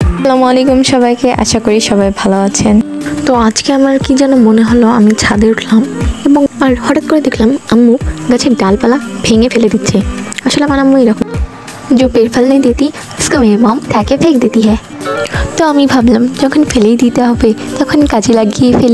আসসালামু আলাইকুম সবাইকে, আশা করি সবাই ভালো আছেন। তো আজকে আমার কি যেন মনে হলো, আমি ছাদে উঠলাম এবং হঠাৎ করে দেখলাম আম্মু গাছের ডালপালা ভেঙে ফেলে দিচ্ছে। আসলে আমার আম্মু এরকম जो पेड़ फलने देती उसको मेरी मॉम उठा के फेंक देती है। তো আমি ভাবলাম যখন ফেলেই দিতে হবে তখন কাজে লাগিয়ে ফেল।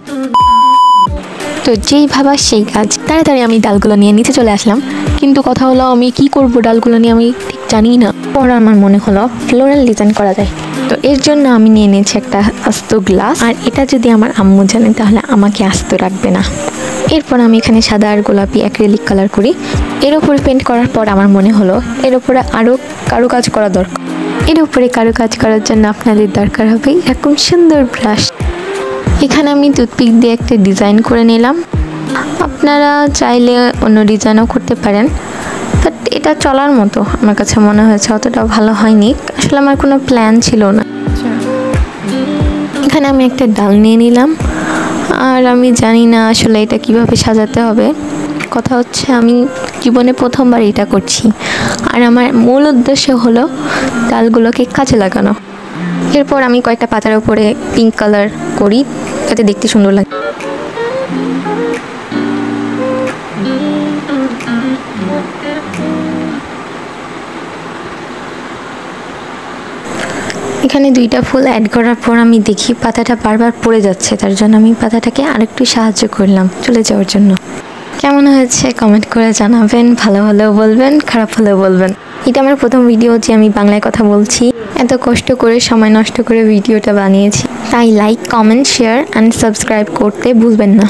তো যেই ভাবা সেই কাজ, তাড়াতাড়ি আমি ডালগুলো নিয়ে নিচে চলে আসলাম। কিন্তু কথা হলো, আমি কি করব ডালগুলো নিয়ে আমি ঠিক জানি না। পরে আমার মনে হলো ফ্লোরাল ডিজাইন করা যায়। তো এর জন্য আমি নিয়ে নিয়েছি একটা আস্ত গ্লাস, আর এটা যদি আমার আম্মু জানে তাহলে আমাকে আস্ত রাখবে না। এরপর আমি এখানে সাদা আর গোলাপি অ্যাক্রিলিক কালার করি। এর উপরে পেন্ট করার পর আমার মনে হলো এর উপরে আরও কারুকাজ করা দরকার। এর উপরে কারুকাজ করার জন্য আপনাদের দরকার হবে এরকম সুন্দর ব্রাশ। এখানে আমি টুথপিক দিয়ে একটা ডিজাইন করে নিলাম। আপনারা চাইলে অন্য ডিজাইনও করতে পারেন, বাট এটা চলার মতো আমার কাছে মনে হয়েছে, অতটা ভালো হয়নি। আসলে আমার কোনো প্ল্যান ছিল না। এখানে আমি একটা ডাল নিয়ে নিলাম, আর আমি জানি না আসলে এটা কিভাবে সাজাতে হবে। কথা হচ্ছে আমি জীবনে প্রথমবার এটা করছি, আর আমার মূল উদ্দেশ্য হলো ডালগুলোকে কাজে লাগানো। এরপর আমি কয়েকটা পাতার উপরে পিঙ্ক কালার করি যাতে দেখতে সুন্দর লাগে। এখানে দুইটা ফুল অ্যাড করার পর আমি দেখি পাতাটা বারবার পড়ে যাচ্ছে, তার জন্য আমি পাতাটাকে আরেকটু সাহায্য করলাম চলে যাওয়ার জন্য। কেমন হয়েছে কমেন্ট করে জানাবেন, ভালো হলেও বলবেন, খারাপ হলেও বলবেন। এটা আমার প্রথম ভিডিও যে আমি বাংলায় কথা বলছি, এত কষ্ট করে সময় নষ্ট করে ভিডিওটা বানিয়েছি। তাই like, comment, share and subscribe করতে ভুলবেন না।